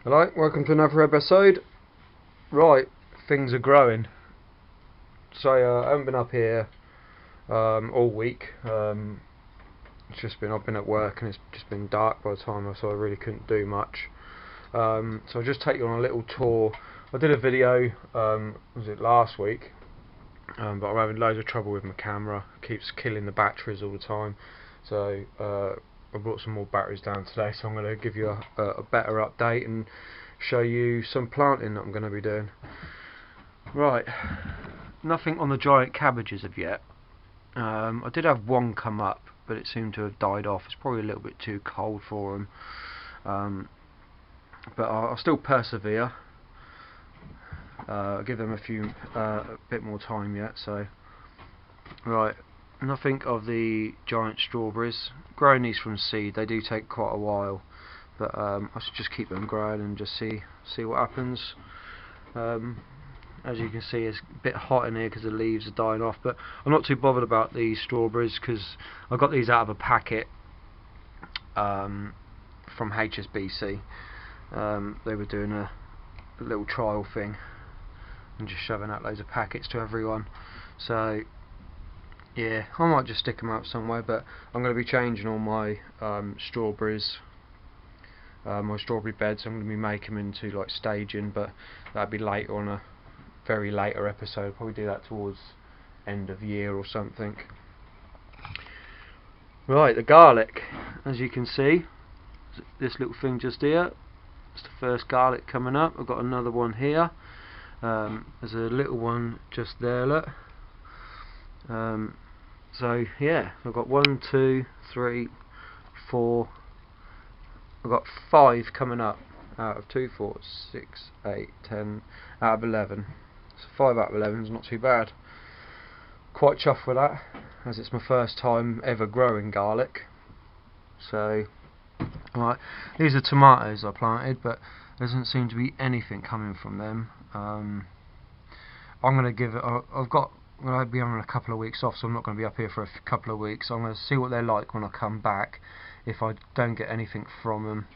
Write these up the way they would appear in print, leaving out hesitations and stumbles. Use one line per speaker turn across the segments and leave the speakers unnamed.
Hello, welcome to another episode. Right, things are growing. So I haven't been up here all week. I've been at work and it's just been dark by the time, so I really couldn't do much. So I'll just take you on a little tour. I did a video, was it last week? But I'm having loads of trouble with my camera. It keeps killing the batteries all the time. So I brought some more batteries down today, so I'm going to give you a better update and show you some planting that I'm going to be doing. Right, nothing on the giant cabbages of yet. I did have one come up, but it seemed to have died off. It's probably a little bit too cold for them. But I'll still persevere. I'll give them a bit more time yet. So, right, nothing of the giant strawberries. Growing these from seed, they do take quite a while, but I should just keep them growing and just see what happens. As you can see, it's a bit hot in here because the leaves are dying off, but I'm not too bothered about these strawberries because I got these out of a packet from HSBC. They were doing a little trial thing and just shoving out loads of packets to everyone. So yeah, I might just stick them out somewhere, but I'm going to be changing all my strawberries, my strawberry beds. I'm going to be making them into like staging, but that'll be later on, a very later episode. I'll probably do that towards end of year or something. Right, the garlic, as you can see, this little thing just here, it's the first garlic coming up. I've got another one here. There's a little one just there, look. So yeah, I've got 1, 2, 3, 4. I've got 5 coming up out of 2, 4, 6, 8, 10 out of 11. So 5 out of 11 is not too bad. Quite chuffed with that, as it's my first time ever growing garlic. So, right, these are tomatoes I planted, but there doesn't seem to be anything coming from them. I'm going to give it. I'm going to be having a couple of weeks off, so I'm not going to be up here for a couple of weeks. So I'm going to see what they're like when I come back. If I don't get anything from them,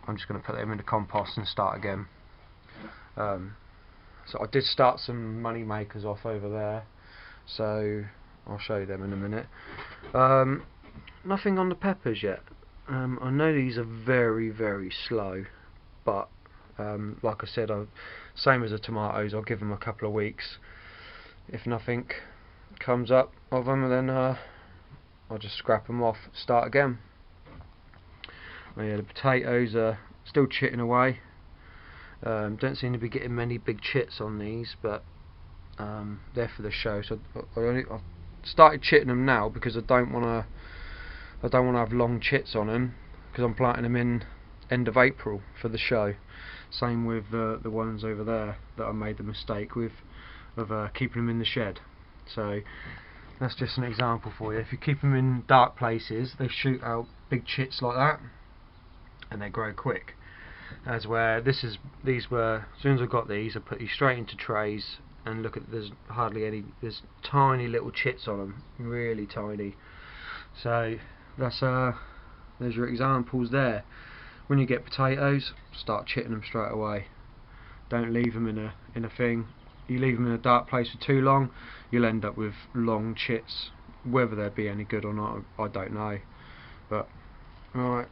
I'm just going to put them in the compost and start again. So I did start some money makers off over there, so I'll show you them in a minute. Nothing on the peppers yet. I know these are very, very slow, but like I said, same as the tomatoes, I'll give them a couple of weeks. If nothing comes up of them, then I'll just scrap them off, start again. Oh yeah, the potatoes are still chitting away. Don't seem to be getting many big chits on these, but they're for the show. So I've started chitting them now because I don't want to have long chits on them, because I'm planting them in end of April for the show. Same with the ones over there that I made the mistake with, of keeping them in the shed. So that's just an example for you. If you keep them in dark places, they shoot out big chits like that, and they grow quick. As where these were, as soon as I got these, I put these straight into trays, and look at, there's hardly any, there's tiny little chits on them, really tiny. So that's there's your examples there. When you get potatoes, start chitting them straight away. Don't leave them in a thing. You leave them in a dark place for too long, you'll end up with long chits. Whether they'll be any good or not, I don't know. But right,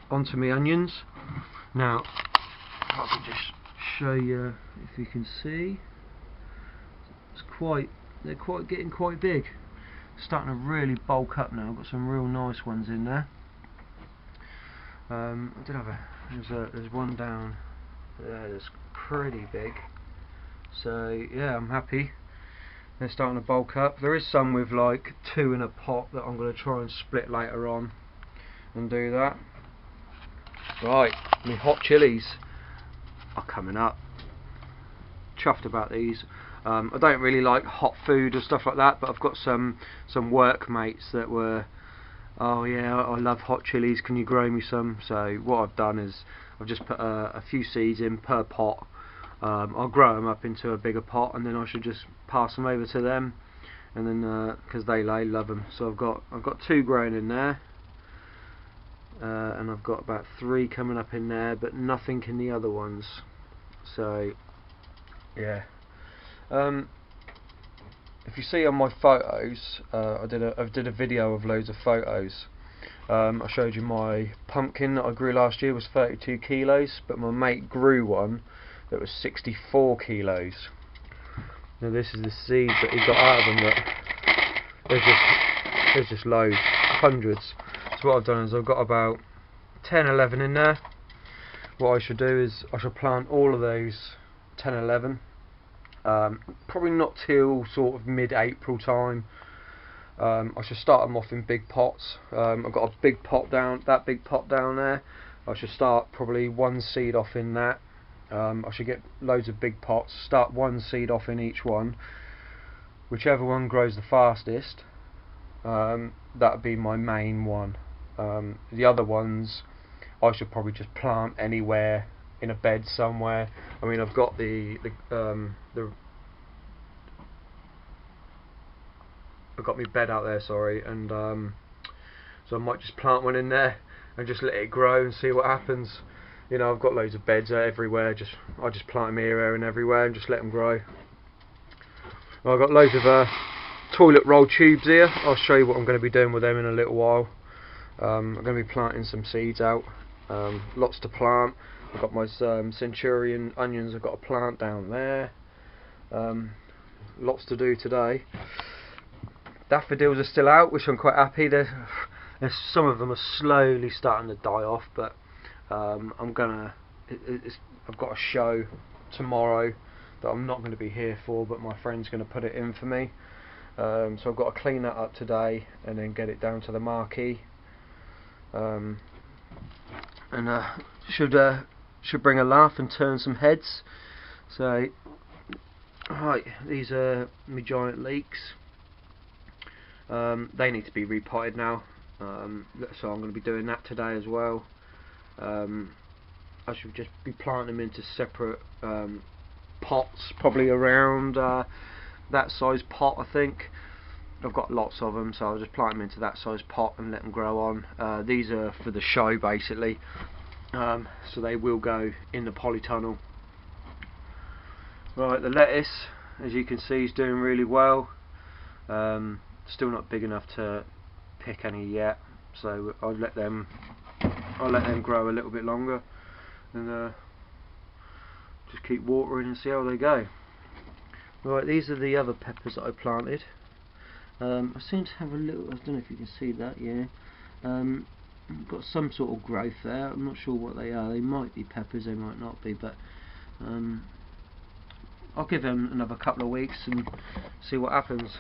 onto my onions. Now, I can just show you if you can see. They're getting quite big. Starting to really bulk up now. I've got some real nice ones in there. I did have there's one down there that's pretty big. So yeah, I'm happy. They're starting to bulk up. There is some with like 2 in a pot that I'm going to try and split later on and do that. Right, my hot chilies are coming up. Chuffed about these. I don't really like hot food or stuff like that, but I've got some workmates that were, oh yeah, I love hot chilies, can you grow me some? So what I've done is I've just put a few seeds in per pot. I'll grow them up into a bigger pot, and then I should just pass them over to them, and then because they love them. So I've got 2 growing in there. and I've got about 3 coming up in there, but nothing in the other ones. So yeah, if you see on my photos, I did a video of loads of photos. I showed you my pumpkin that I grew last year was 32 kilos, but my mate grew one that was 64 kilos. Now this is the seeds that he got out of them. That there's just loads, hundreds. So what I've done is I've got about 10, 11 in there. What I should do is I should plant all of those 10, 11. Probably not till sort of mid-April time. I should start them off in big pots. I've got a big pot down, that big pot down there. I should start probably 1 seed off in that. I should get loads of big pots, start 1 seed off in each one. Whichever one grows the fastest, that'd be my main one. The other ones I should probably just plant anywhere in a bed somewhere. I mean, I've got I've got my bed out there, sorry, and so I might just plant one in there and just let it grow and see what happens. You know, I've got loads of beds everywhere. I just plant them here and everywhere and just let them grow. I've got loads of toilet roll tubes here. I'll show you what I'm going to be doing with them in a little while. I'm going to be planting some seeds out. Lots to plant. I've got my centurion onions I've got to plant down there. Lots to do today. Daffodils are still out, which I'm quite happy. There's some of them are slowly starting to die off, but I've got a show tomorrow that I'm not going to be here for, but my friend's going to put it in for me. So I've got to clean that up today and then get it down to the marquee. And should bring a laugh and turn some heads. So, right, these are my giant leeks. They need to be repotted now, so I'm going to be doing that today as well. I should just be planting them into separate pots, probably around that size pot. I think I've got lots of them, so I'll just plant them into that size pot and let them grow on. These are for the show basically, so they will go in the polytunnel. Right, the lettuce, as you can see, is doing really well. Still not big enough to pick any yet, so I'll let them grow a little bit longer, and just keep watering and see how they go. Right, these are the other peppers that I planted. I seem to have a little, I don't know if you can see that, yeah. Got some sort of growth there. I'm not sure what they are. They might be peppers, they might not be, but I'll give them another couple of weeks and see what happens.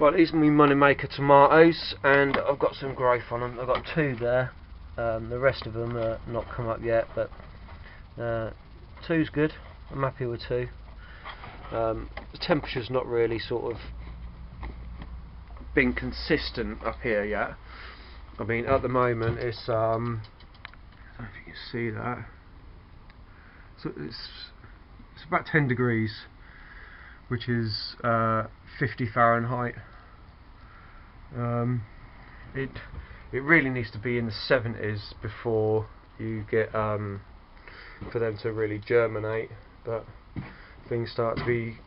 Right, these are my money maker tomatoes, and I've got some growth on them. I've got 2 there. The rest of them are not come up yet, but 2's good. I'm happy with 2. The temperature's not really sort of been consistent up here yet. I mean, at the moment it's I don't know if you can see that. So it's about 10 degrees, which is 50 Fahrenheit. It really needs to be in the 70s before you get for them to really germinate, but things start to be.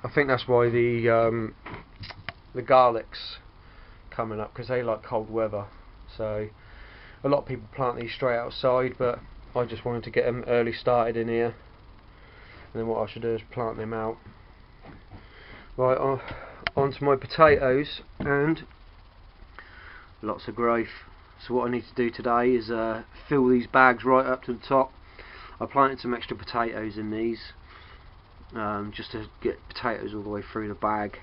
I think that's why the garlic's coming up, because they like cold weather. So a lot of people plant these straight outside, but I just wanted to get them early started in here, and then what I should do is plant them out. Right, on to my potatoes, and lots of growth. So what I need to do today is fill these bags right up to the top. I planted some extra potatoes in these, just to get potatoes all the way through the bag.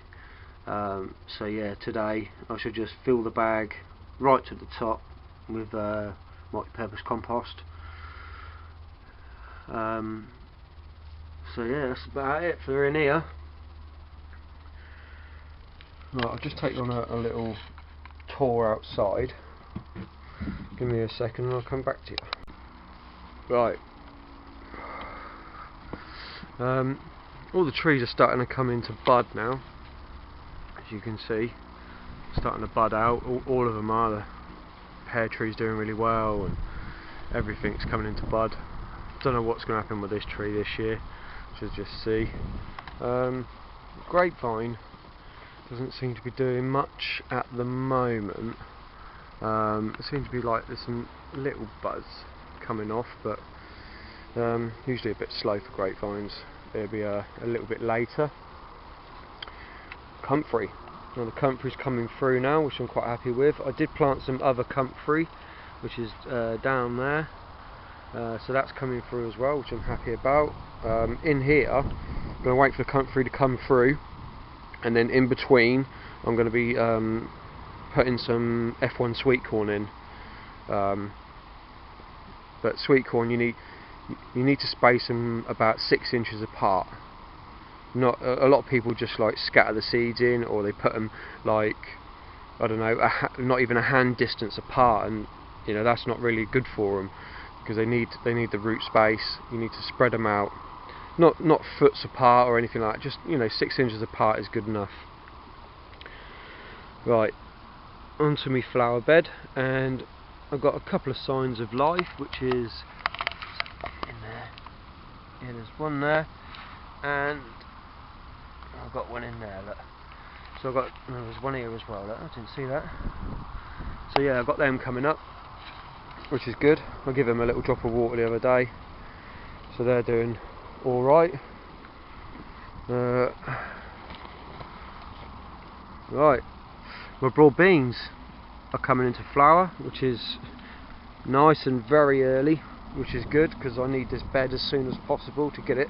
So yeah, today I should just fill the bag right to the top with multi-purpose compost. So yeah, that's about it for in here. Right, I'll just take on a little tour outside. Give me a second and I'll come back to you. Right. All the trees are starting to come into bud now. As you can see, starting to bud out. All of them are. The pear tree's doing really well and everything's coming into bud. Don't know what's going to happen with this tree this year, should just see. Grapevine doesn't seem to be doing much at the moment. It seems to be like there's some little buzz coming off, but usually a bit slow for grapevines. It'll be a little bit later. Comfrey. Now the comfrey's coming through now, which I'm quite happy with. I did plant some other comfrey, which is down there. So that's coming through as well, which I'm happy about. In here, I'm going to wait for the comfrey to come through, and then in between I'm going to be putting some F1 sweet corn in. But sweet corn, you need to space them about 6 inches apart. Not a lot of people just like scatter the seeds in, or they put them like, I don't know, not even a hand distance apart, and you know that's not really good for them, because they need the root space. You need to spread them out, not foots apart or anything like that. Just, you know, 6 inches apart is good enough. Right, onto my flower bed, and I've got a couple of signs of life, which is in there. Yeah, there's one there, and I've got one in there. Look. So I've got, no, there's one here as well. Look. I didn't see that. So yeah, I've got them coming up, which is good. I give them a little drop of water the other day, so they're doing all right. Right, my broad beans are coming into flower, which is nice and very early, which is good because I need this bed as soon as possible to get it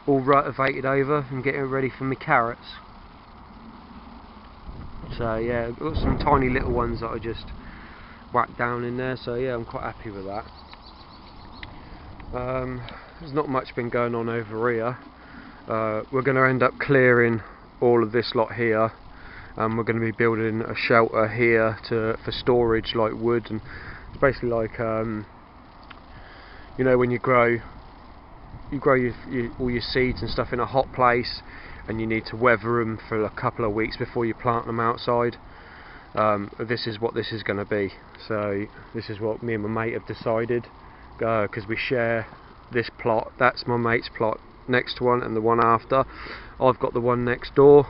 all rutivated over and get it ready for my carrots. So yeah, I've got some tiny little ones that I just whacked down in there, so yeah, I'm quite happy with that. There's not much been going on over here. We're going to end up clearing all of this lot here. We're going to be building a shelter here for storage, like wood, and it's basically like you know, when you grow all your seeds and stuff in a hot place, and you need to weather them for a couple of weeks before you plant them outside. This is what this is going to be. So this is what me and my mate have decided, because we share this plot. That's my mate's plot, next one, and the one after. I've got the one next door,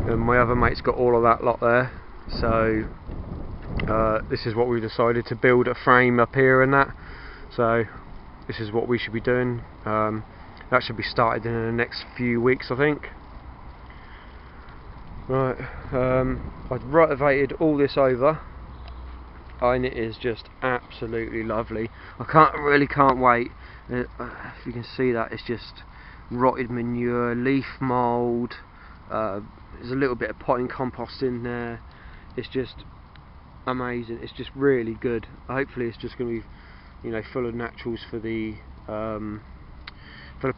and my other mate's got all of that lot there. So this is what we decided to build, a frame up here and that. So this is what we should be doing. That should be started in the next few weeks, I think. Right, I've rutivated all this over, and it is just absolutely lovely. I really can't wait. If you can see that, it's just rotted manure, leaf mould. There's a little bit of potting compost in there. It's just amazing. It's just really good. Hopefully, it's just going to be, you know, full of naturals for the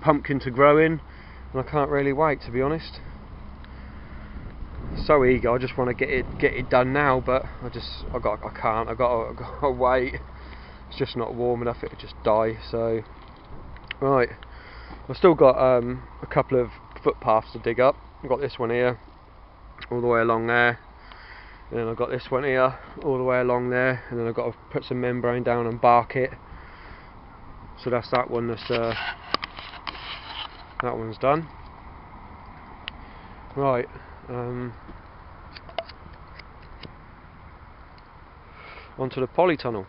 pumpkin to grow in, and I can't really wait, to be honest. So eager, I just want to get it done now, but I can't. I gotta wait. It's just not warm enough. It'll just die. So right, I've still got a couple of footpaths to dig up. I've got this one here, all the way along there, and then I've got this one here, all the way along there, and then I've got to put some membrane down and bark it. So that's that one. That one's done. Right. Onto the polytunnel.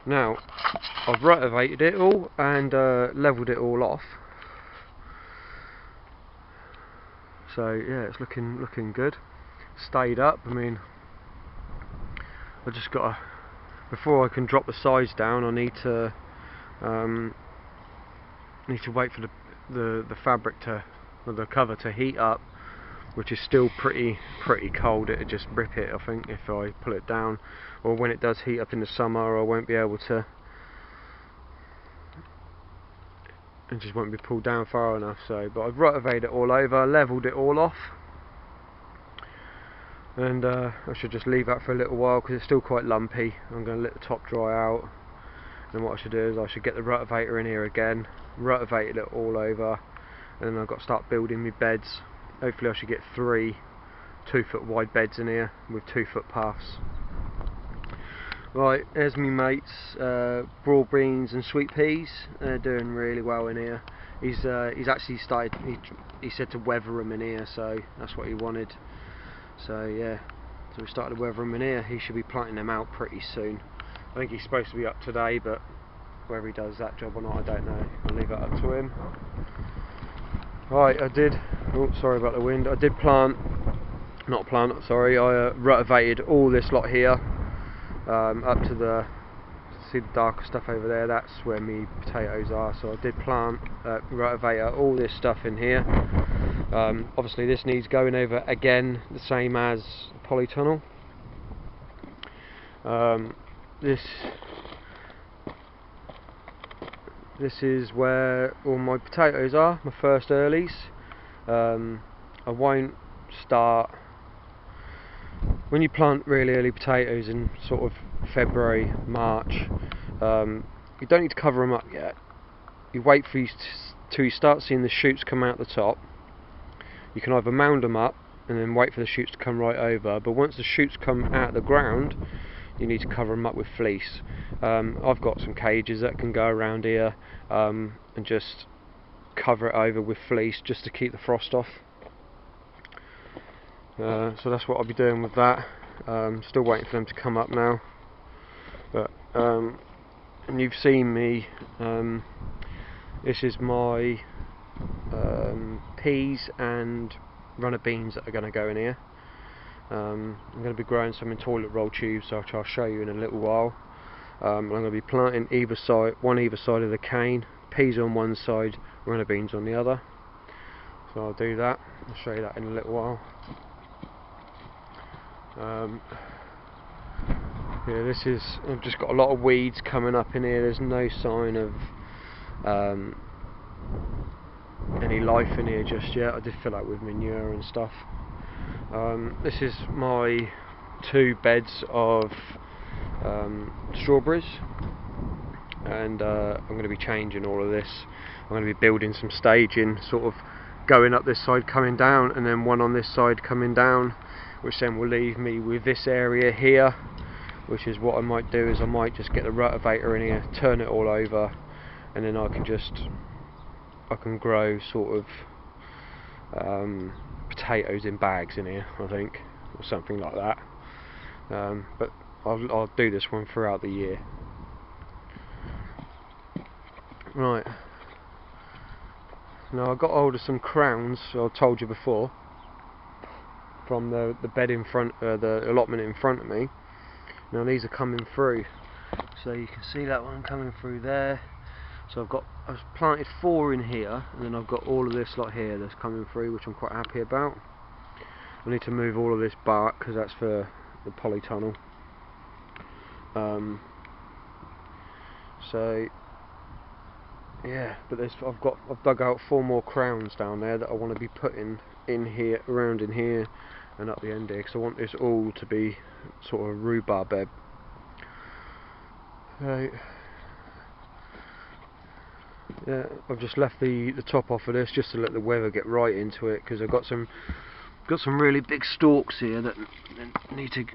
Now, I've rutivated it all and levelled it all off. So yeah, it's looking good. Stayed up. I mean, I just got to, before I can drop the sides down, I need to wait for the fabric or the cover to heat up, which is still pretty cold. It'll just rip it, I think, if I pull it down, or when it does heat up in the summer I won't be able to, it just won't be pulled down far enough. So, but I've rutivated it all over, levelled it all off, and I should just leave that for a little while because it's still quite lumpy. I'm going to let the top dry out, and what I should do is I should get the rutivator in here again, rutivate it all over, and then I've got to start building my beds. Hopefully I should get 3 2-foot wide beds in here with 2-foot paths. Right, there's me mates, broad beans and sweet peas. They're doing really well in here. He's actually started. He said to weather them in here, so that's what he wanted. So yeah, so we started to weather them in here. He should be planting them out pretty soon. I think he's supposed to be up today, but whether he does that job or not, I don't know. I'll leave that up to him. Right, I did. Oh, sorry about the wind. I did sorry. I rutivated all this lot here. Up to see the darker stuff over there, that's where my potatoes are. So I did plant rutivator all this stuff in here. Obviously this needs going over again, the same as the polytunnel. This is where all my potatoes are, my first earlies. I won't start. When you plant really early potatoes in sort of February, March, you don't need to cover them up yet. You wait for till you start seeing the shoots come out the top. You can either mound them up and then wait for the shoots to come right over, but once the shoots come out of the ground, you need to cover them up with fleece. I've got some cages that can go around here and just cover it over with fleece just to keep the frost off. So that's what I'll be doing with that. Still waiting for them to come up now. But and you've seen me. This is my peas and runner beans that are going to go in here. I'm going to be growing some in toilet roll tubes, which I'll show you in a little while. I'm going to be planting one either side of the cane, peas on one side, runner beans on the other. So I'll do that. I'll show you that in a little while. Yeah, I've just got a lot of weeds coming up in here. There's no sign of any life in here just yet. I did fill out with manure and stuff. This is my 2 beds of strawberries, and I'm going to be changing all of this. I'm going to be building some staging, sort of going up this side, coming down, and then one on this side coming down, which then will leave me with this area here, which is what I might do is I might just get the rutivator in here, turn it all over, and then I can grow sort of potatoes in bags in here, I think, or something like that. But I'll do this one throughout the year. Right. Now I got hold of some crowns, I told you before, from the bed in front, the allotment in front of me. Now these are coming through, so you can see that one coming through there. So I've planted 4 in here, and then I've got all of this lot here that's coming through, which I'm quite happy about. I need to move all of this bark because that's for the polytunnel. So yeah, but I've dug out 4 more crowns down there that I want to be putting in here, around in here, and up the end here, because I want this all to be sort of rhubarb bed. Right. Yeah, I've just left the top off of this just to let the weather get right into it, because I've got some really big stalks here that need to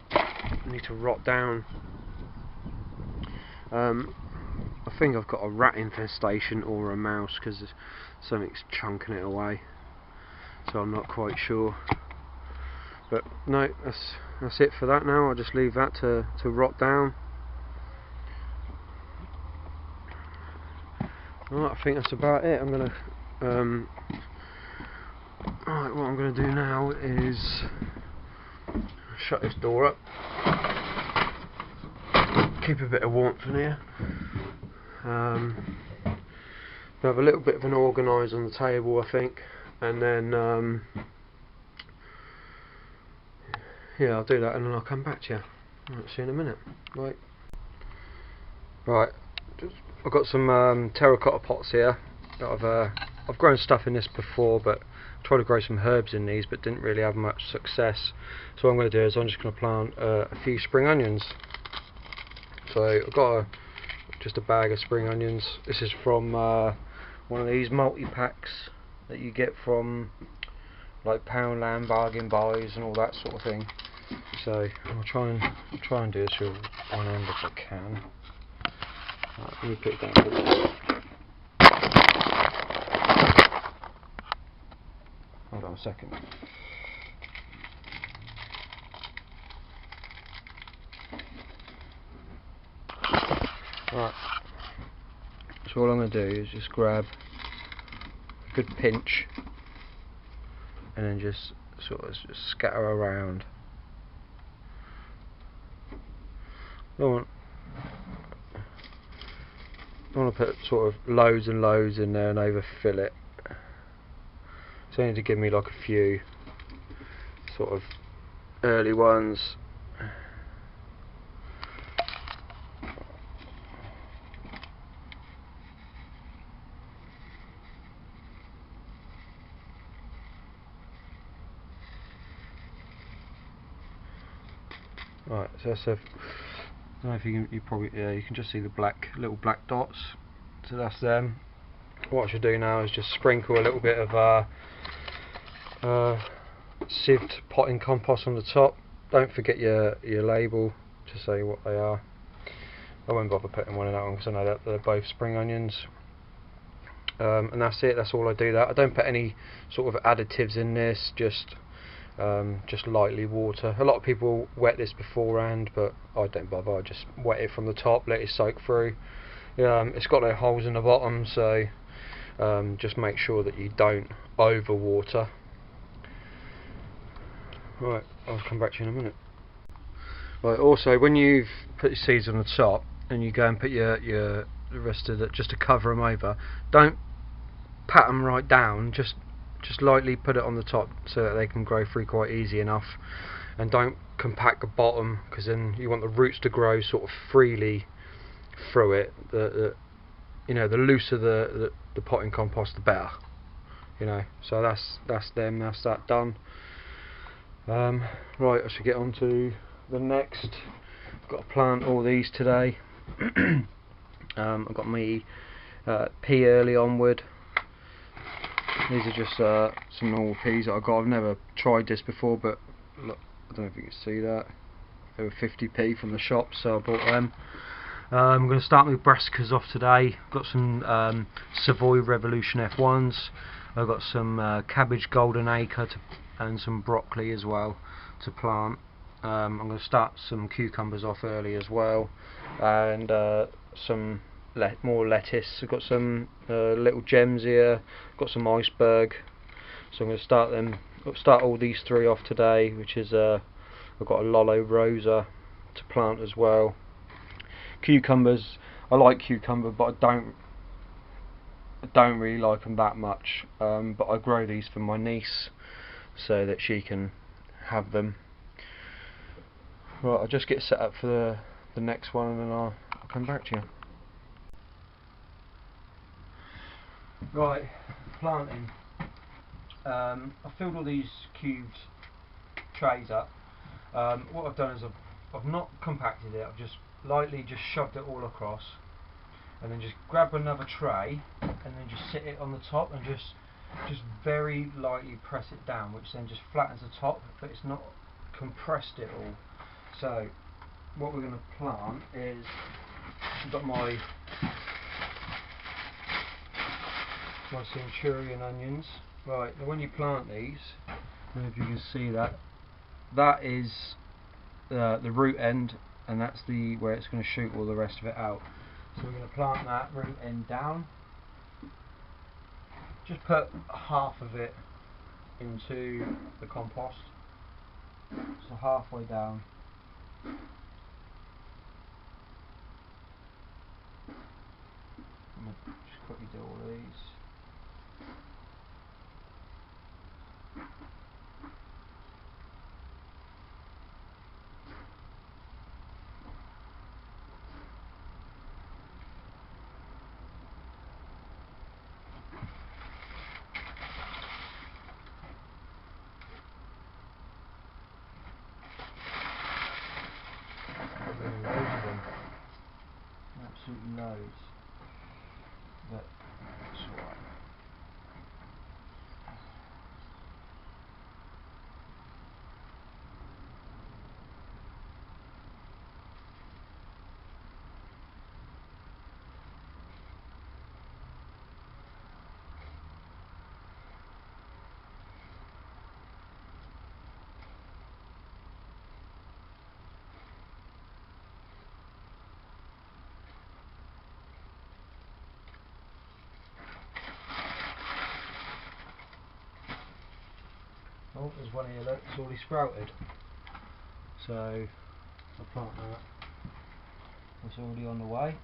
rot down. I think I've got a rat infestation or a mouse, because something's chunking it away, so I'm not quite sure. But no, that's it for that now. I'll just leave that to rot down. Right, I think that's about it. I'm gonna right, what I'm gonna do now is shut this door up, keep a bit of warmth in here. Have a little bit of an organise on the table, I think, and then yeah, I'll do that and then I'll come back to you. Right, see you in a minute. Right, I've got some terracotta pots here that I've grown stuff in this before, but tried to grow some herbs in these but didn't really have much success. So what I'm going to do is I'm just going to plant a few spring onions. So I've got just a bag of spring onions. This is from one of these multi-packs that you get from like Poundland, Bargain Buys and all that sort of thing. So I'll try and do this with one end if I can. Right, let me put it down. Hold on a second. Right. So all I'm going to do is just grab a good pinch and then just sort of just scatter around. Don't want to put sort of loads and loads in there and overfill it. It's only to give me like a few sort of early ones. Right, so that's a, I don't know if you can, you can just see the little black dots. So that's them. What I should do now is just sprinkle a little bit of sieved potting compost on the top. Don't forget your label to say what they are. I won't bother putting one in that one because I know that they're both spring onions. And that's it. That's all I do. That I don't put any sort of additives in this. Just lightly water. A lot of people wet this beforehand, but I don't bother. I just wet it from the top, let it soak through. It's got no holes in the bottom, so just make sure that you don't over water. Right, I'll come back to you in a minute. Right, also when you've put your seeds on the top and you go and put the rest of it just to cover them over, don't pat them right down, just lightly put it on the top so that they can grow through quite easy enough, and don't compact the bottom because then you want the roots to grow sort of freely through it. The looser the potting compost, the better. So that's that done. Right, I should get on to the next. I've got to plant all these today. I've got my pea early onward. These are just some normal peas that I got. I've never tried this before, but look, I don't know if you can see that. They were 50p from the shop, so I bought them. I'm going to start my brassicas off today. Got some Savoy Revolution F1s. I've got some cabbage golden acre and some broccoli as well to plant. I'm going to start some cucumbers off early as well, and some more lettuce. I've got some little gems here. Got some iceberg, so I'm going to start all these three off today. Which is I've got a Lollo Rosa to plant as well. Cucumbers, I like cucumber, but I don't really like them that much. But I grow these for my niece so that she can have them. Right, I'll just get set up for the next one and then I'll come back to you. Right, planting. I filled all these cubed trays up. What I've done is I've not compacted it. I've just lightly shoved it all across, and then just grab another tray and then just sit it on the top and just very lightly press it down, which then just flattens the top, but it's not compressed it all. So what we're going to plant is, I've got my centurion onions. Right, now when you plant these, I don't know if you can see that is the root end, and that's where it's going to shoot all the rest of it out. So we're going to plant that root end down. Just put half of it into the compost, so halfway down. I'm going to just quickly do all these. Loads of them, absolutely loads, but it's alright. Oh, there's one here that's already sprouted. So I'll plant that. It's already on the way.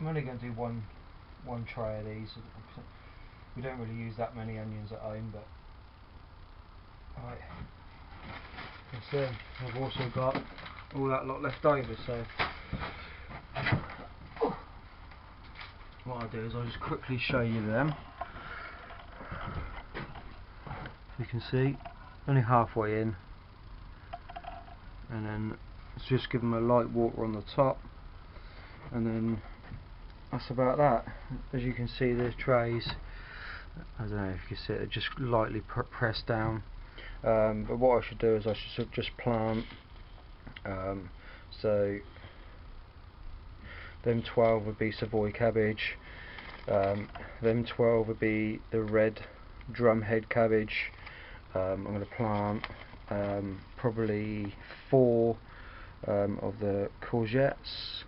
I'm only going to do one tray of these. We don't really use that many onions at home, but right. That's them. I've also got all that lot left over, so what I'll do is I'll just quickly show you them. You can see only halfway in, and then let's just give them a light water on the top, and then that's about that. As you can see, the trays, I don't know if you can see it, they're just lightly pressed down. But what I should do is I should just plant. So them 12 would be Savoy cabbage. Them 12 would be the red drumhead cabbage. I'm going to plant probably 4 of the courgettes.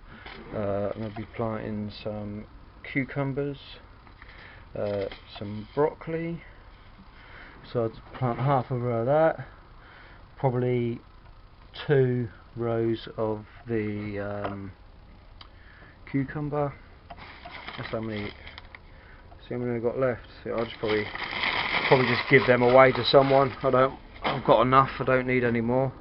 I'm going to be planting some cucumbers, some broccoli, so I'd plant half a row of that, probably 2 rows of the cucumber. That's how many. See how many I've got left. So I'll just probably just give them away to someone. I've got enough. I don't need any more.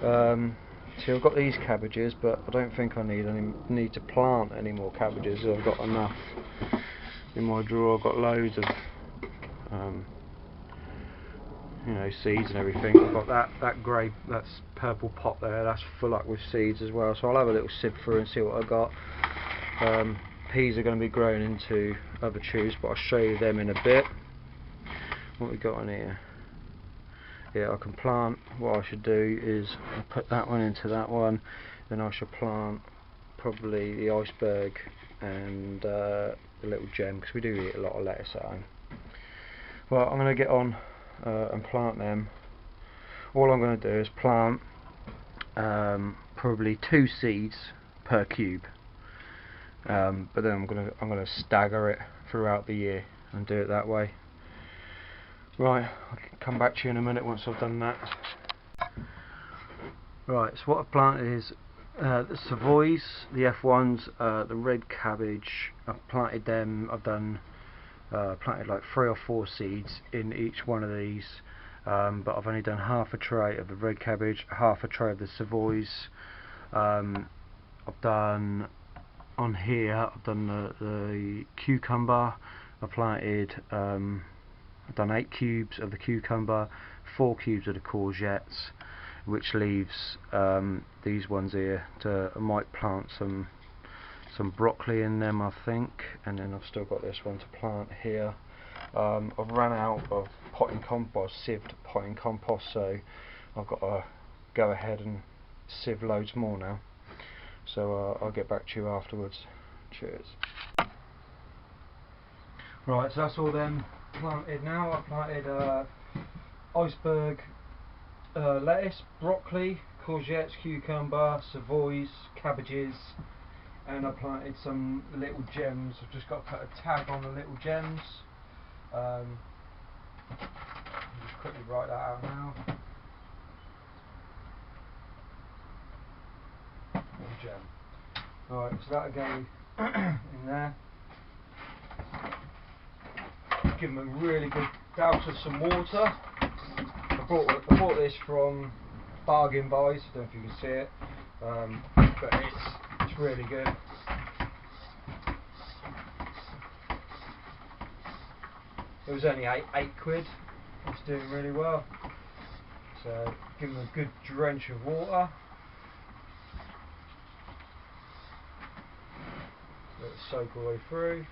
See, I've got these cabbages, but I don't think I need to plant any more cabbages. I've got enough in my drawer. I've got loads of seeds and everything. I've got that's purple pot there. That's full up with seeds as well. So I'll have a little sift through and see what I got. Peas are going to be growing into other tubes, but I'll show you them in a bit. What we got on here? Yeah, I can plant. What I should do is I'll put that one into that one, then I should plant probably the iceberg and the little gem, because we do eat a lot of lettuce at home. Well, I'm going to get on and plant them. All I'm going to do is plant probably 2 seeds per cube, but then I'm going to stagger it throughout the year and do it that way. Right, I'll come back to you in a minute once I've done that. Right, so what I've planted is the Savoys, the F1s, the red cabbage. I've planted them. I've done planted like 3 or 4 seeds in each one of these, but I've only done half a tray of the red cabbage, half a tray of the Savoys. I've done on here. I've done the cucumber. I've done 8 cubes of the cucumber, 4 cubes of the courgettes, which leaves these ones here. I might plant some broccoli in them, I think, and then I've still got this one to plant here. I've run out of potting compost, sieved potting compost, so I've got to go ahead and sieve loads more now. So I'll get back to you afterwards. Cheers. Right, so that's all them planted now. I've planted iceberg, lettuce, broccoli, courgettes, cucumber, Savoys, cabbages, and I planted some little gems. I've just got to put a tag on the little gems. I'll just quickly write that out now. Little gem. Alright, so that'll go in there. Give them a really good douse of some water. I bought this from Bargain Buys. I don't know if you can see it, but it's really good. It was only 8 quid. It's doing really well. So give them a good drench of water. Let it soak all the way through.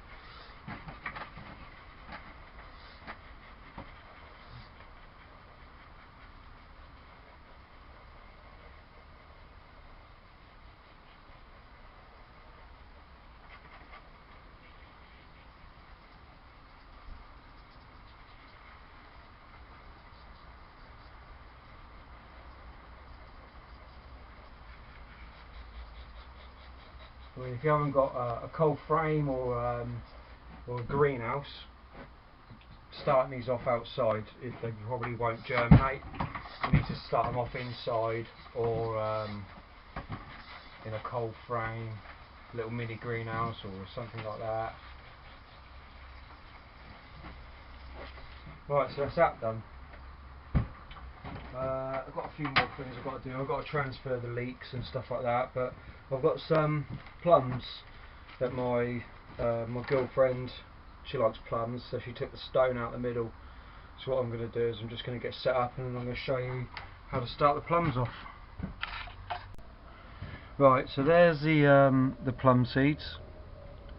Well, if you haven't got a cold frame or a greenhouse, starting these off outside, if they probably won't germinate. You need to start them off inside or in a cold frame, little mini greenhouse or something like that. Right, so that's that done. I've got a few more things I've got to do. I've got to transfer the leeks and stuff like that, but I've got some plums that my girlfriend, she likes plums, so she took the stone out the middle. So what I'm going to do is I'm just going to get set up and then I'm going to show you how to start the plums off. Right, so there's the plum seeds.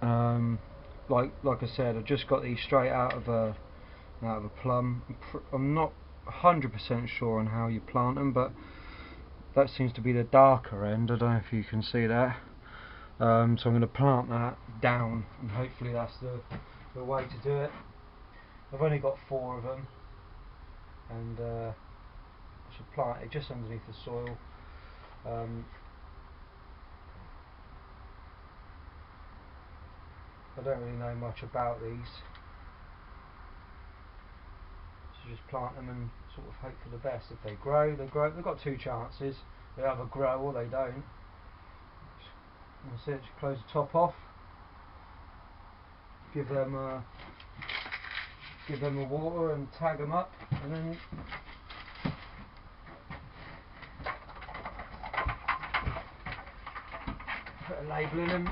Like I said, I've just got these straight out of a plum. I'm not 100% sure on how you plant them, but that seems to be the darker end. I don't know if you can see that. So I'm going to plant that down, and hopefully that's the way to do it. I've only got 4 of them, and I should plant it just underneath the soil. I don't really know much about these, so just plant them and sort of hope for the best. If they grow, they grow. They've got 2 chances. They either grow or they don't. That's it. Just close the top off. Give them a water and tag them up, and then put a label in them,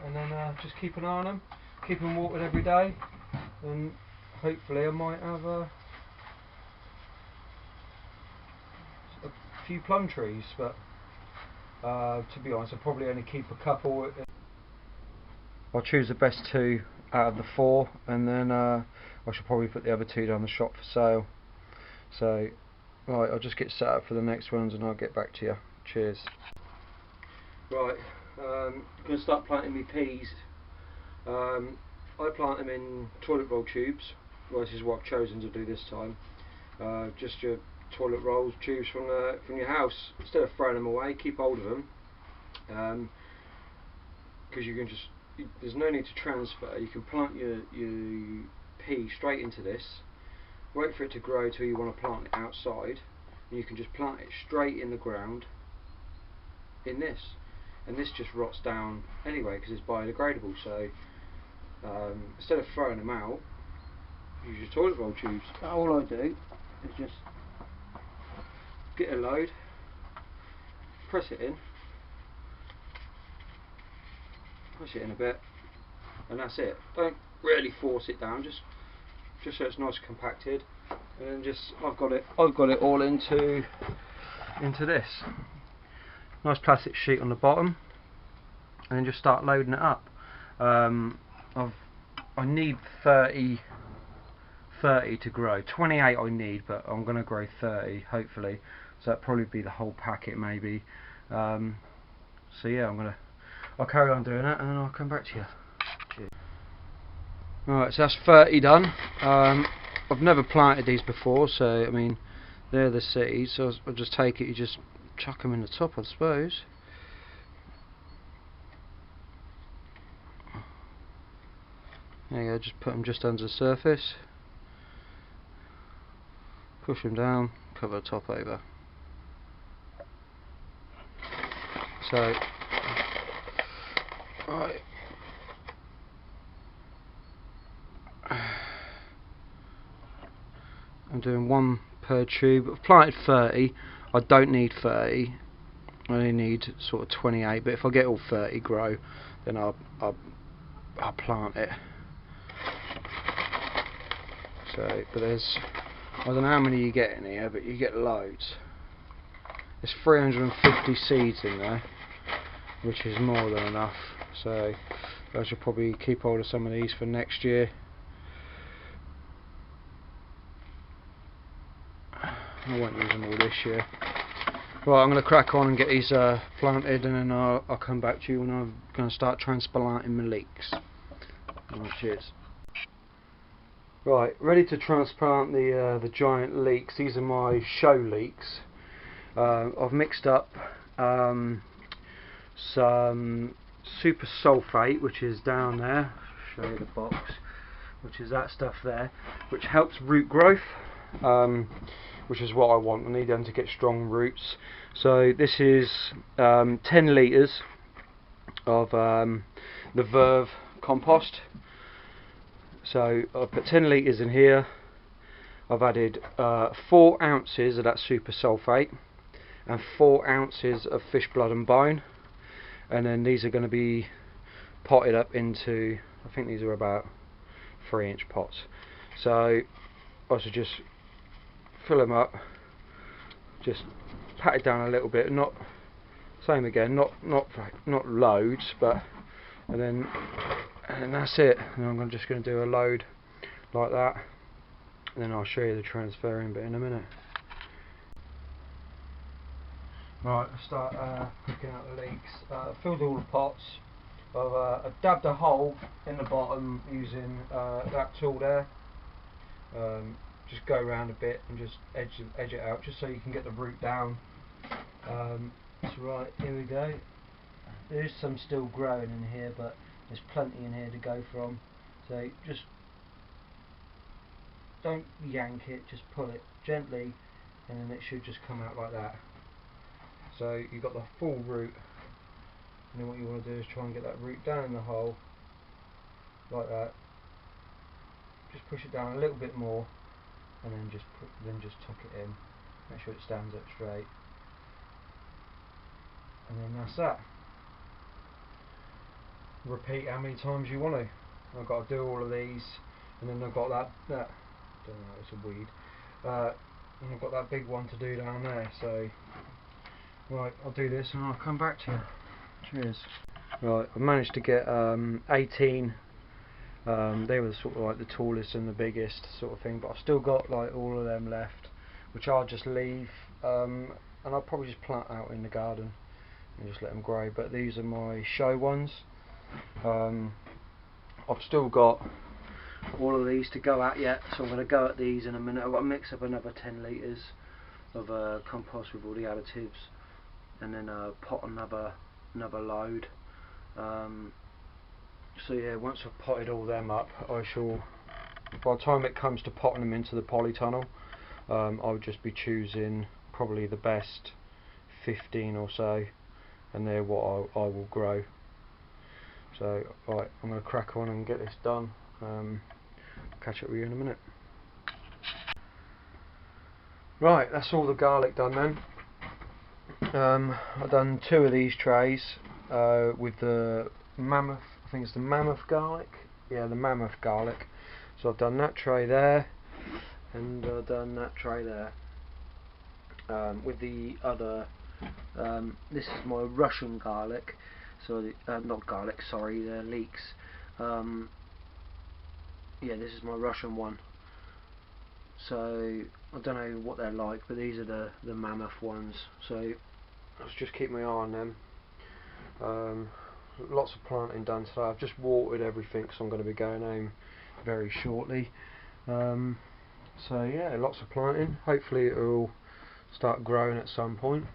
and then just keep an eye on them. Keep them watered every day, and hopefully I might have a few plum trees. But to be honest, I'll probably only keep a couple. I'll choose the best 2 out of the 4, and then I should probably put the other 2 down the shop for sale. So right, I'll just get set up for the next ones and I'll get back to you. Cheers. Right, I'm going to start planting my peas. I plant them in toilet roll tubes. Well, this is what I've chosen to do this time. Just your toilet rolls, tubes from your house. Instead of throwing them away, keep hold of them. Because you can just, there's no need to transfer. You can plant your pea straight into this, wait for it to grow till you want to plant it outside, and you can just plant it straight in the ground in this, and this just rots down anyway because it's biodegradable. So instead of throwing them out, use your toilet roll tubes. All I do is just get a load, press it in a bit, and that's it. Don't really force it down, just so it's nice and compacted, and then just I've got it all into this nice plastic sheet on the bottom, and then just start loading it up. I need 30 to grow. 28 I need, but I'm going to grow 30 hopefully, so that'll probably be the whole packet maybe. So yeah, I'll carry on doing that and then I'll come back to you. Cheers. Alright, so that's 30 done. I've never planted these before, so I mean they're the seeds, so I'll just take it, you just chuck them in the top, I suppose. There you go, just put them just under the surface, push them down, cover the top over. So right, I'm doing 1 per tube. I've planted 30. I don't need 30. I only need sort of 28. But if I get all 30 grow, then I'll plant it. So, but I don't know how many you get in here, but you get loads. There's 350 seeds in there, which is more than enough. So I should probably keep hold of some of these for next year. I won't use them all this year. Right, I'm going to crack on and get these planted, and then I'll come back to you when I'm going to start transplanting my leeks. Right, cheers. Right, ready to transplant the giant leeks. These are my show leeks. I've mixed up some super sulfate, which is down there. I'll show you the box. which is that stuff there, which helps root growth, which is what I want. I need them to get strong roots. So this is 10 litres of the Verve compost. So I've put 10 litres in here. I've added 4 ounces of that super sulphate and 4 ounces of fish blood and bone, and then these are going to be potted up into, I think these are about 3-inch pots. So I should just fill them up, just pat it down a little bit, not same again, not loads, but and then that's it. And I'm just going to do a load like that, and then I'll show you the transferring bit in a minute. Right, I'll start picking out the leeks. Filled all the pots. I've dabbed a hole in the bottom using that tool there. Just go around a bit and just edge it out, just so you can get the root down. So right, here we go. There is some still growing in here, but there's plenty in here to go from. So just don't yank it, just pull it gently, and then it should just come out like that. So you've got the full root, and then what you want to do is try and get that root down in the hole like that. Just push it down a little bit more, and then just tuck it in. Make sure it stands up straight, and then that's that. Repeat how many times you want to. I've got to do all of these, and then I've got that don't know, it's a weed, and I've got that big one to do down there. So right, I'll do this and I'll come back to you. Cheers. Right, I've managed to get 18. They were sort of like the tallest and the biggest sort of thing, but I've still got like all of them left, which I'll just leave, and I'll probably just plant out in the garden and just let them grow. But these are my show ones. I've still got all of these to go at yet, so I'm going to go at these in a minute. I've got to mix up another 10 litres of compost with all the additives, and then pot another load. So yeah, once I've potted all them up, I shall, by the time it comes to potting them into the polytunnel, I'll just be choosing probably the best 15 or so, and they're what I will grow. So right, I'm going to crack on and get this done. Catch up with you in a minute. Right, that's all the garlic done then. I've done 2 of these trays with the mammoth, I think it's the mammoth garlic. Yeah, the mammoth garlic. So I've done that tray there, and I've done that tray there. With the other, this is my Russian garlic. So not garlic, sorry, they're leeks. Yeah, this is my Russian one. So I don't know what they're like, but these are the mammoth ones. So let's just keep my eye on them. Lots of planting done today. I've just watered everything, so I'm going to be going home very shortly. So yeah, lots of planting. Hopefully it will start growing at some point.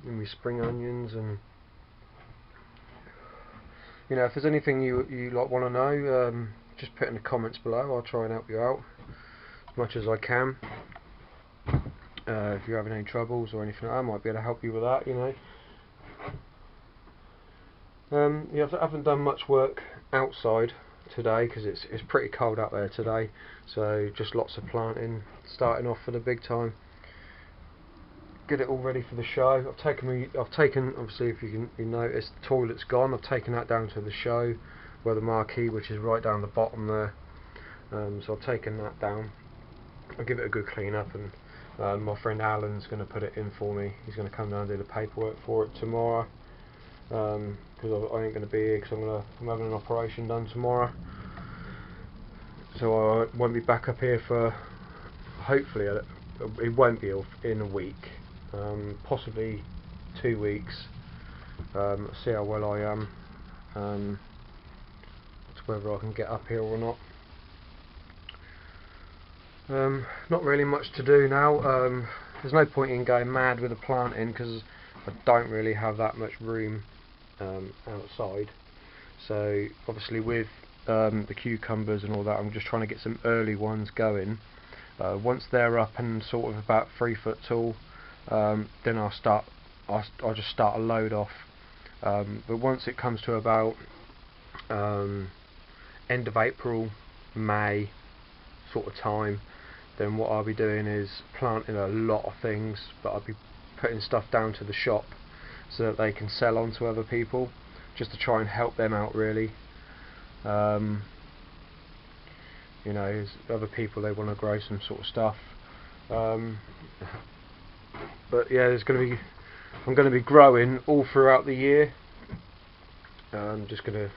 And my spring onions, and you know, if there's anything you like want to know, just put in the comments below. I'll try and help you out as much as I can. If you're having any troubles or anything, I might be able to help you with that, you know. Yeah, I haven't done much work outside today because it's pretty cold out there today, so just lots of planting, starting off for the big time. Get it all ready for the show. I've taken obviously, if you notice, the toilet's gone. I've taken that down to the show, where the marquee, which is right down the bottom there. So I've taken that down. I'll give it a good clean up, and my friend Alan's going to put it in for me. He's going to come down and do the paperwork for it tomorrow, because I ain't going to be here because I'm having an operation done tomorrow. So I won't be back up here for, hopefully, it won't be in a week. Possibly 2 weeks. See how well I am, to whether I can get up here or not. Not really much to do now. There's no point in going mad with the planting because I don't really have that much room outside. So obviously with the cucumbers and all that, I'm just trying to get some early ones going. Once they're up and sort of about 3 foot tall, then I'll just start a load off. But once it comes to about end of April, May sort of time, then what I'll be doing is planting a lot of things, but I'll be putting stuff down to the shop so that they can sell on to other people, just to try and help them out really. You know, there's other people, they want to grow some sort of stuff. But yeah, I'm going to be growing all throughout the year. I'm just gonna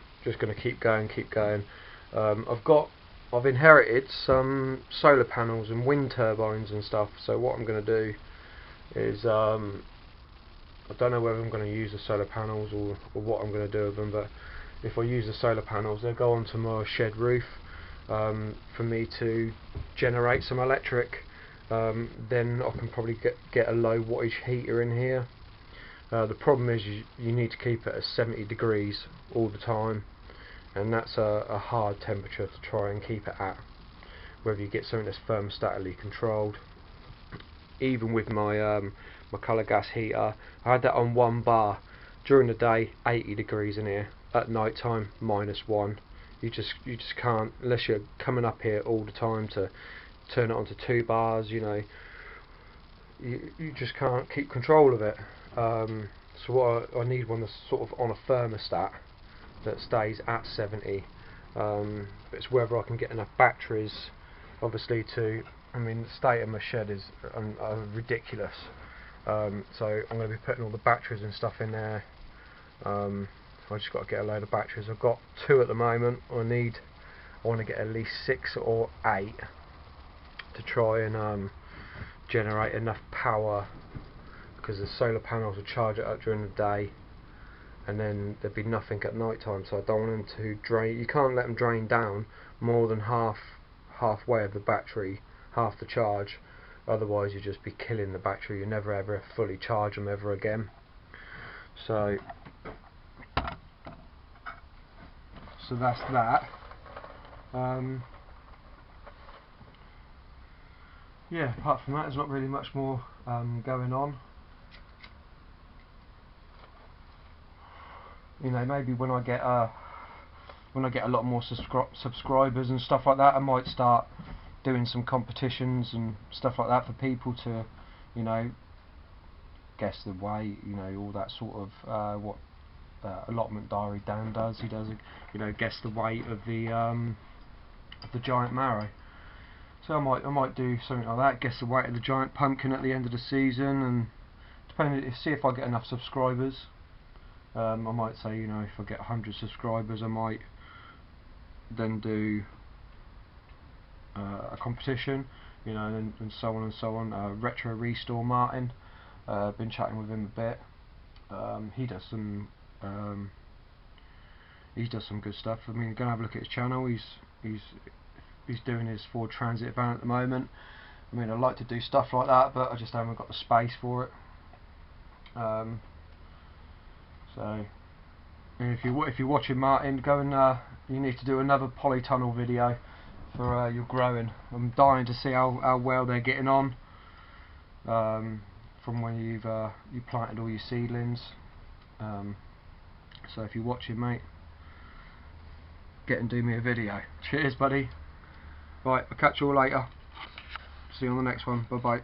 keep going. I've inherited some solar panels and wind turbines and stuff. So what I'm going to do is I don't know whether I'm going to use the solar panels or what I'm going to do with them. But if I use the solar panels, they'll go onto my shed roof for me to generate some electric. Then I can probably get a low wattage heater in here. The problem is you need to keep it at 70 degrees all the time, and that's a hard temperature to try and keep it at, whether you get something that's thermostatically controlled. Even with my my colour gas heater, I had that on 1 bar. During the day 80 degrees in here, at night time -1. You just can't, unless you're coming up here all the time to turn it onto 2 bars, you know, you just can't keep control of it. So what I need one that's sort of on a thermostat that stays at 70. But it's whether I can get enough batteries, obviously, to, I mean, the state of my shed is ridiculous. So I'm going to be putting all the batteries and stuff in there. I just got to get a load of batteries. I've got 2 at the moment. I want to get at least 6 or 8 to try and generate enough power, because the solar panels will charge it up during the day, and then there'd be nothing at night time. So I don't want them to drain. You can't let them drain down more than halfway of the battery, half the charge. Otherwise you just be killing the battery. You never ever fully charge them ever again. So that's that. Yeah, apart from that, there's not really much more going on. You know, maybe when I get a lot more subscribers and stuff like that, I might start doing some competitions and stuff like that for people to, you know, guess the weight, you know, all that sort of what allotment diary Dan does. He does, you know, guess the weight of the giant marrow. So I might do something like that, guess the weight of the giant pumpkin at the end of the season, and depending, see if I get enough subscribers. I might say, you know, if I get 100 subscribers, I might then do a competition, you know, and so on and so on. Retro Restore Martin, been chatting with him a bit. He does some good stuff. I mean, go and have a look at his channel. He's doing his Ford Transit van at the moment. I mean, I'd like to do stuff like that, but I just haven't got the space for it. So if you're watching, Martin, go and you need to do another polytunnel video for your growing. I'm dying to see how well they're getting on from when you planted all your seedlings. So if you're watching, mate, get and do me a video. Cheers, buddy. Right, I'll catch you all later. See you on the next one. Bye bye.